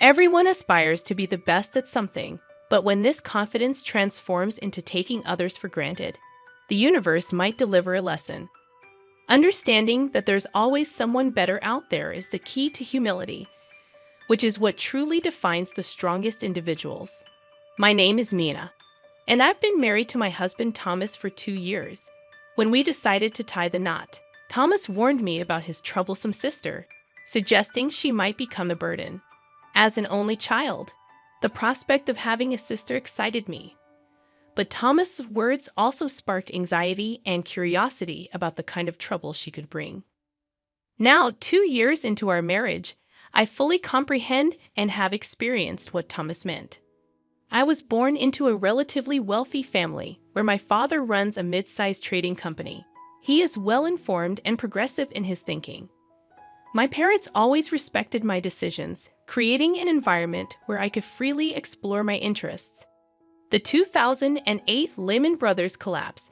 Everyone aspires to be the best at something, but when this confidence transforms into taking others for granted, the universe might deliver a lesson. Understanding that there's always someone better out there is the key to humility, which is what truly defines the strongest individuals. My name is Mina, and I've been married to my husband Thomas for 2 years. When we decided to tie the knot, Thomas warned me about his troublesome sister, suggesting she might become a burden. As an only child, the prospect of having a sister excited me. But Thomas's words also sparked anxiety and curiosity about the kind of trouble she could bring. Now, 2 years into our marriage, I fully comprehend and have experienced what Thomas meant. I was born into a relatively wealthy family where my father runs a mid-sized trading company. He is well-informed and progressive in his thinking. My parents always respected my decisions, creating an environment where I could freely explore my interests. The 2008 Lehman Brothers collapse,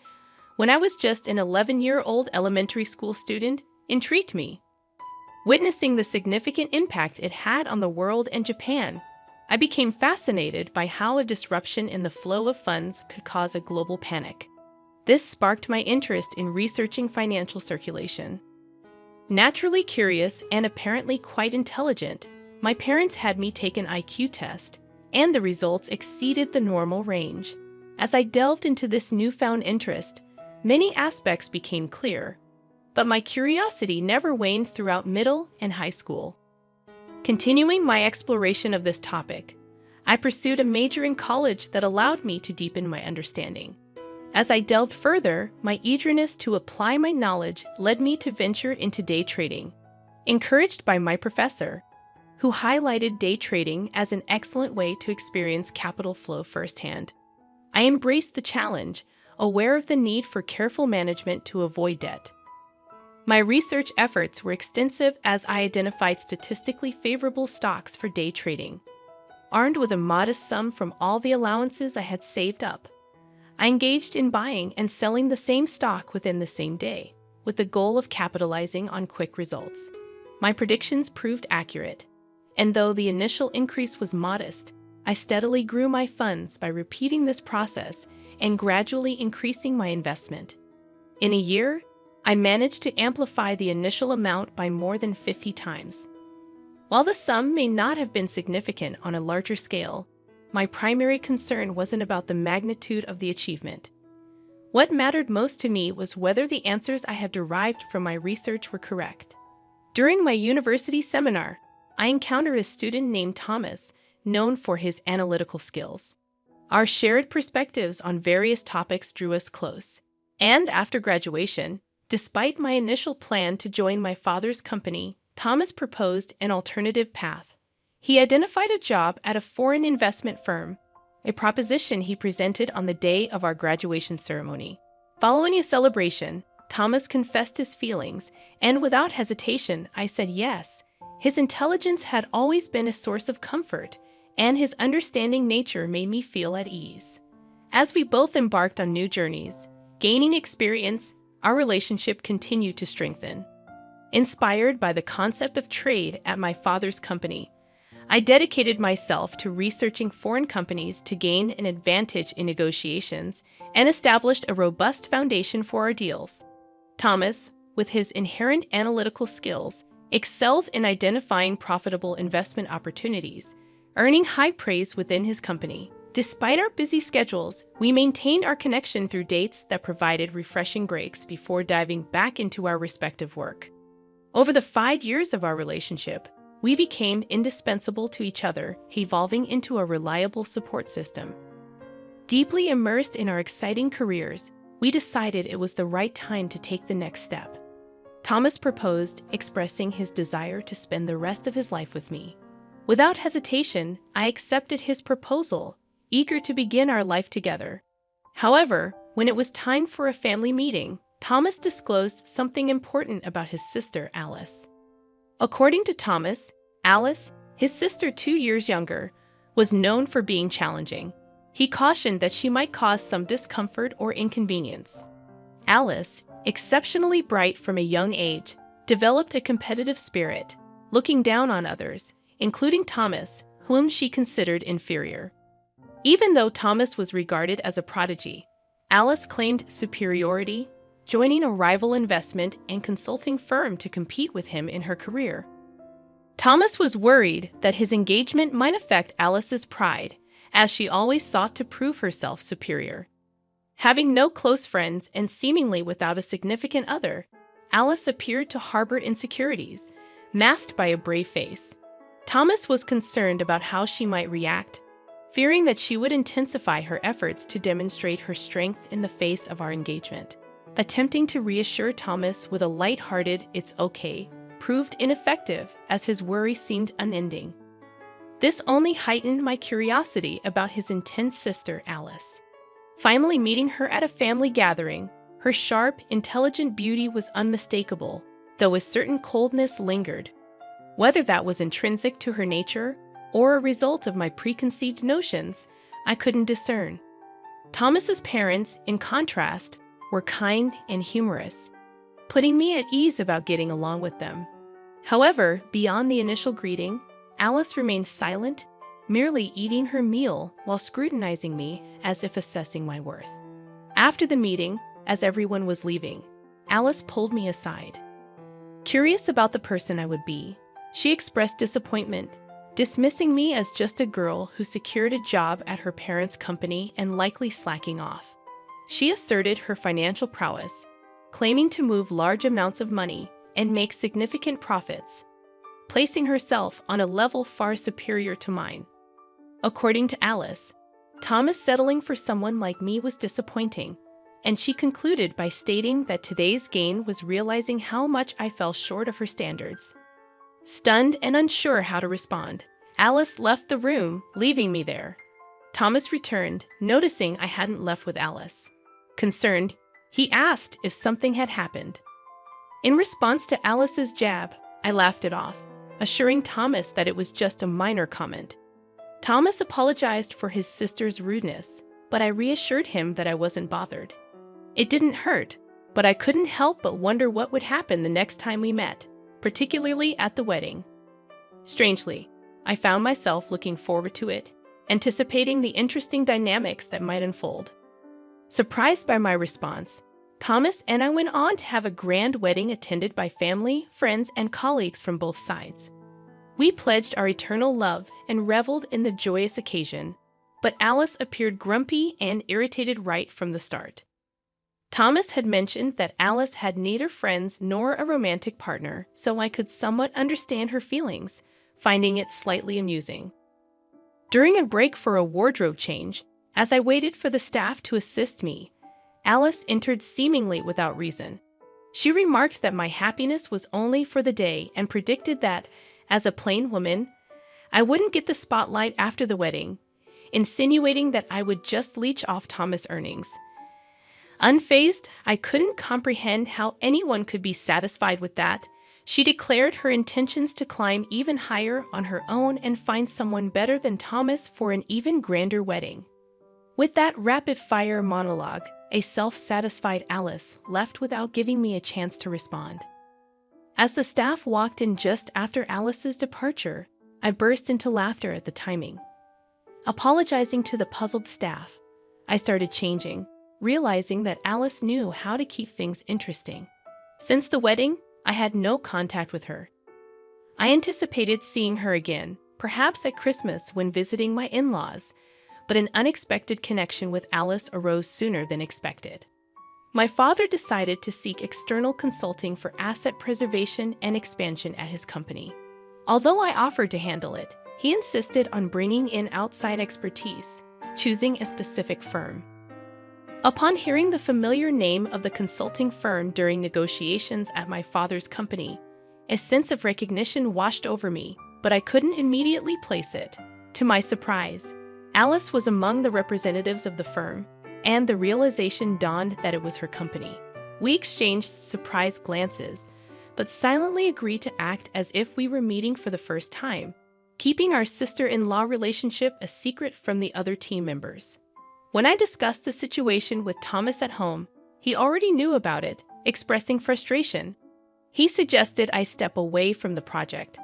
when I was just an 11-year-old elementary school student, intrigued me. Witnessing the significant impact it had on the world and Japan, I became fascinated by how a disruption in the flow of funds could cause a global panic. This sparked my interest in researching financial circulation. Naturally curious and apparently quite intelligent, my parents had me take an IQ test, and the results exceeded the normal range. As I delved into this newfound interest, many aspects became clear, but my curiosity never waned throughout middle and high school. Continuing my exploration of this topic, I pursued a major in college that allowed me to deepen my understanding. As I delved further, my eagerness to apply my knowledge led me to venture into day trading, encouraged by my professor, who highlighted day trading as an excellent way to experience capital flow firsthand. I embraced the challenge, aware of the need for careful management to avoid debt. My research efforts were extensive as I identified statistically favorable stocks for day trading. Armed with a modest sum from all the allowances I had saved up, I engaged in buying and selling the same stock within the same day, with the goal of capitalizing on quick results. My predictions proved accurate, and though the initial increase was modest, I steadily grew my funds by repeating this process and gradually increasing my investment. In a year, I managed to amplify the initial amount by more than 50 times. While the sum may not have been significant on a larger scale, my primary concern wasn't about the magnitude of the achievement. What mattered most to me was whether the answers I had derived from my research were correct. During my university seminar, I encountered a student named Thomas, known for his analytical skills. Our shared perspectives on various topics drew us close, and after graduation, despite my initial plan to join my father's company, Thomas proposed an alternative path. He identified a job at a foreign investment firm, a proposition he presented on the day of our graduation ceremony. Following a celebration, Thomas confessed his feelings, and without hesitation, I said yes. His intelligence had always been a source of comfort, and his understanding nature made me feel at ease. As we both embarked on new journeys, gaining experience, our relationship continued to strengthen. Inspired by the concept of trade at my father's company, I dedicated myself to researching foreign companies to gain an advantage in negotiations and established a robust foundation for our deals. Thomas, with his inherent analytical skills, excelled in identifying profitable investment opportunities, earning high praise within his company. Despite our busy schedules, we maintained our connection through dates that provided refreshing breaks before diving back into our respective work. Over the 5 years of our relationship, we became indispensable to each other, evolving into a reliable support system. Deeply immersed in our exciting careers, we decided it was the right time to take the next step. Thomas proposed, expressing his desire to spend the rest of his life with me. Without hesitation, I accepted his proposal, eager to begin our life together. However, when it was time for a family meeting, Thomas disclosed something important about his sister, Alice. According to Thomas, Alice, his sister 2 years younger, was known for being challenging. He cautioned that she might cause some discomfort or inconvenience. Alice, exceptionally bright from a young age, developed a competitive spirit, looking down on others, including Thomas, whom she considered inferior. Even though Thomas was regarded as a prodigy, Alice claimed superiority, joining a rival investment and consulting firm to compete with him in her career. Thomas was worried that his engagement might affect Alice's pride, as she always sought to prove herself superior. Having no close friends and seemingly without a significant other, Alice appeared to harbor insecurities, masked by a brave face. Thomas was concerned about how she might react, fearing that she would intensify her efforts to demonstrate her strength in the face of our engagement. Attempting to reassure Thomas with a light-hearted "it's okay" proved ineffective, as his worry seemed unending. This only heightened my curiosity about his intense sister, Alice. Finally meeting her at a family gathering, her sharp, intelligent beauty was unmistakable, though a certain coldness lingered. Whether that was intrinsic to her nature or a result of my preconceived notions, I couldn't discern. Thomas's parents, in contrast, were kind and humorous, putting me at ease about getting along with them. However, beyond the initial greeting, Alice remained silent, merely eating her meal while scrutinizing me as if assessing my worth. After the meeting, as everyone was leaving, Alice pulled me aside. Curious about the person I would be, she expressed disappointment, dismissing me as just a girl who secured a job at her parents' company and likely slacking off. She asserted her financial prowess, claiming to move large amounts of money and make significant profits, placing herself on a level far superior to mine. According to Alice, Thomas settling for someone like me was disappointing, and she concluded by stating that today's gain was realizing how much I fell short of her standards. Stunned and unsure how to respond, Alice left the room, leaving me there. Thomas returned, noticing I hadn't left with Alice. Concerned, he asked if something had happened. In response to Alice's jab, I laughed it off, assuring Thomas that it was just a minor comment. Thomas apologized for his sister's rudeness, but I reassured him that I wasn't bothered. It didn't hurt, but I couldn't help but wonder what would happen the next time we met, particularly at the wedding. Strangely, I found myself looking forward to it, anticipating the interesting dynamics that might unfold. Surprised by my response, Thomas and I went on to have a grand wedding attended by family, friends, and colleagues from both sides. We pledged our eternal love and reveled in the joyous occasion, but Alice appeared grumpy and irritated right from the start. Thomas had mentioned that Alice had neither friends nor a romantic partner, so I could somewhat understand her feelings, finding it slightly amusing. During a break for a wardrobe change, as I waited for the staff to assist me, Alice entered seemingly without reason. She remarked that my happiness was only for the day and predicted that, as a plain woman, I wouldn't get the spotlight after the wedding, insinuating that I would just leech off Thomas' earnings. Unfazed, I couldn't comprehend how anyone could be satisfied with that. She declared her intentions to climb even higher on her own and find someone better than Thomas for an even grander wedding. With that rapid-fire monologue, a self-satisfied Alice left without giving me a chance to respond. As the staff walked in just after Alice's departure, I burst into laughter at the timing. Apologizing to the puzzled staff, I started changing, realizing that Alice knew how to keep things interesting. Since the wedding, I had no contact with her. I anticipated seeing her again, perhaps at Christmas when visiting my in-laws, but an unexpected connection with Alice arose sooner than expected. My father decided to seek external consulting for asset preservation and expansion at his company. Although I offered to handle it, he insisted on bringing in outside expertise, choosing a specific firm. Upon hearing the familiar name of the consulting firm during negotiations at my father's company, a sense of recognition washed over me, but I couldn't immediately place it. To my surprise, Alice was among the representatives of the firm, and the realization dawned that it was her company. We exchanged surprised glances, but silently agreed to act as if we were meeting for the first time, keeping our sister-in-law relationship a secret from the other team members. When I discussed the situation with Thomas at home, he already knew about it, expressing frustration. He suggested I step away from the project,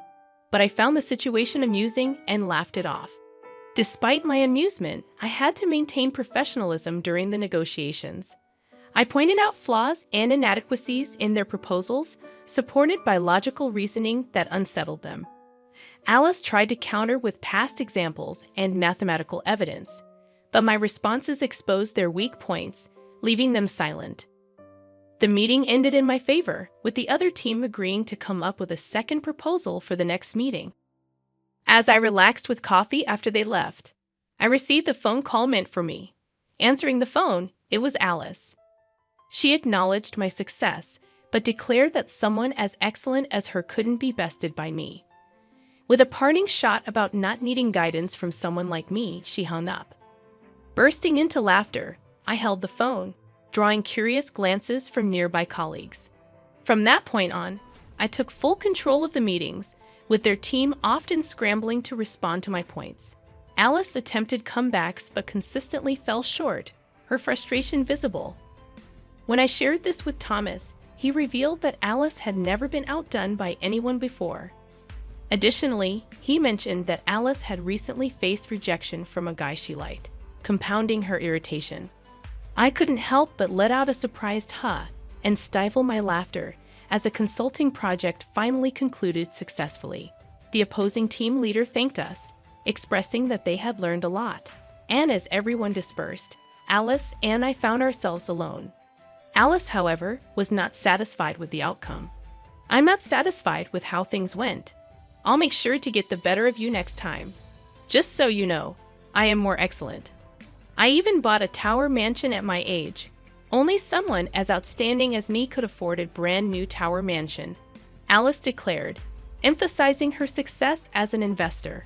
but I found the situation amusing and laughed it off. Despite my amusement, I had to maintain professionalism during the negotiations. I pointed out flaws and inadequacies in their proposals, supported by logical reasoning that unsettled them. Alice tried to counter with past examples and mathematical evidence, but my responses exposed their weak points, leaving them silent. The meeting ended in my favor, with the other team agreeing to come up with a second proposal for the next meeting. As I relaxed with coffee after they left, I received a phone call meant for me. Answering the phone, it was Alice. She acknowledged my success, but declared that someone as excellent as her couldn't be bested by me. With a parting shot about not needing guidance from someone like me, she hung up. Bursting into laughter, I held the phone, drawing curious glances from nearby colleagues. From that point on, I took full control of the meetings, with their team often scrambling to respond to my points. Alice attempted comebacks but consistently fell short, her frustration visible. When I shared this with Thomas, he revealed that Alice had never been outdone by anyone before. Additionally, he mentioned that Alice had recently faced rejection from a guy she liked, compounding her irritation. I couldn't help but let out a surprised "huh" and stifle my laughter as the consulting project finally concluded successfully. The opposing team leader thanked us, expressing that they had learned a lot. And as everyone dispersed, Alice and I found ourselves alone. Alice, however, was not satisfied with the outcome. "I'm not satisfied with how things went. I'll make sure to get the better of you next time. Just so you know, I am more excellent. I even bought a tower mansion at my age. Only someone as outstanding as me could afford a brand new tower mansion," Alice declared, emphasizing her success as an investor.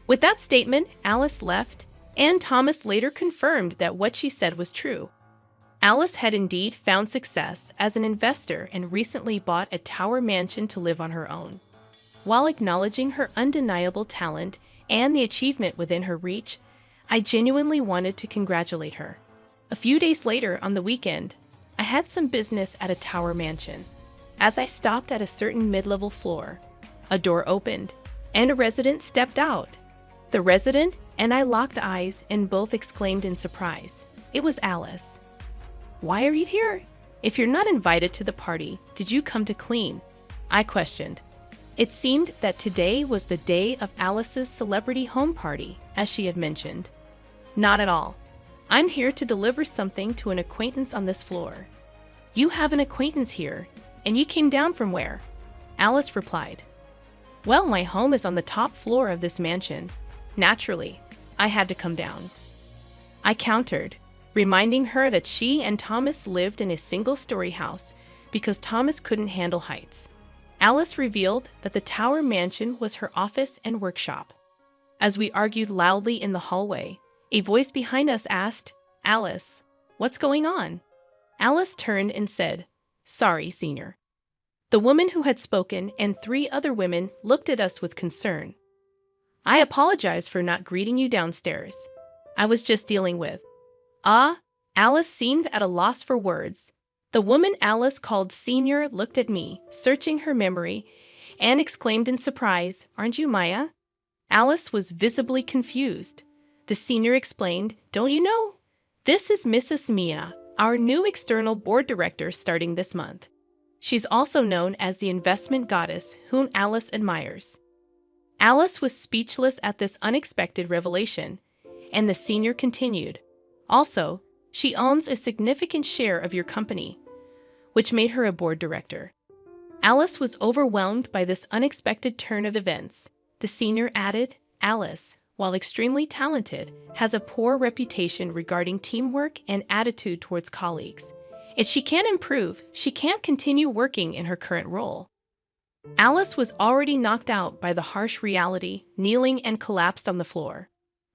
With that statement, Alice left, and Thomas later confirmed that what she said was true. Alice had indeed found success as an investor and recently bought a tower mansion to live on her own. While acknowledging her undeniable talent and the achievement within her reach, I genuinely wanted to congratulate her. A few days later, on the weekend, I had some business at a tower mansion. As I stopped at a certain mid-level floor, a door opened, and a resident stepped out. The resident and I locked eyes and both exclaimed in surprise. It was Alice. "Why are you here? If you're not invited to the party, did you come to clean?" I questioned. It seemed that today was the day of Alice's celebrity home party, as she had mentioned. "Not at all. I'm here to deliver something to an acquaintance on this floor." "You have an acquaintance here, and you came down from where?" Alice replied. "Well, my home is on the top floor of this mansion. Naturally, I had to come down." I countered, reminding her that she and Thomas lived in a single-story house because Thomas couldn't handle heights. Alice revealed that the tower mansion was her office and workshop. As we argued loudly in the hallway, a voice behind us asked, "Alice, what's going on?" Alice turned and said, "Sorry, Senior." The woman who had spoken and 3 other women looked at us with concern. "I apologize for not greeting you downstairs. I was just dealing with..." Alice seemed at a loss for words. The woman Alice called Senior looked at me, searching her memory, and exclaimed in surprise, "Aren't you Maya?" Alice was visibly confused. The senior explained, "Don't you know? This is Mrs. Mia, our new external board director starting this month. She's also known as the investment goddess whom Alice admires." Alice was speechless at this unexpected revelation, and the senior continued, "Also, she owns a significant share of your company, which made her a board director." Alice was overwhelmed by this unexpected turn of events. The senior added, "Alice, while extremely talented, has a poor reputation regarding teamwork and attitude towards colleagues. If she can't improve, she can't continue working in her current role." Alice was already knocked out by the harsh reality, kneeling and collapsed on the floor.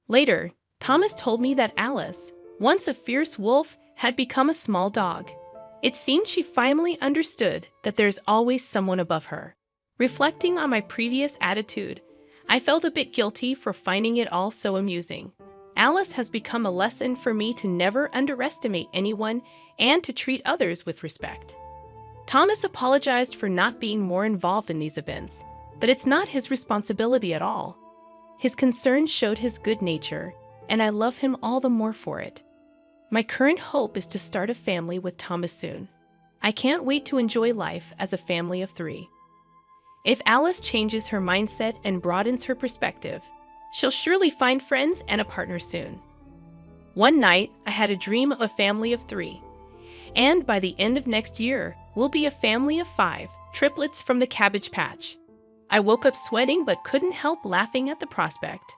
Later, Thomas told me that Alice, once a fierce wolf, had become a small dog. It seemed she finally understood that there's always someone above her. Reflecting on my previous attitude, I felt a bit guilty for finding it all so amusing. Alice has become a lesson for me to never underestimate anyone and to treat others with respect. Thomas apologized for not being more involved in these events, But it's not his responsibility at all. His concern showed his good nature, and I love him all the more for it. My current hope is to start a family with Thomas soon. I can't wait to enjoy life as a family of 3. If Alice changes her mindset and broadens her perspective, she'll surely find friends and a partner soon. One night, I had a dream of a family of 3. And by the end of next year, we'll be a family of 5, triplets from the Cabbage Patch. I woke up sweating but couldn't help laughing at the prospect.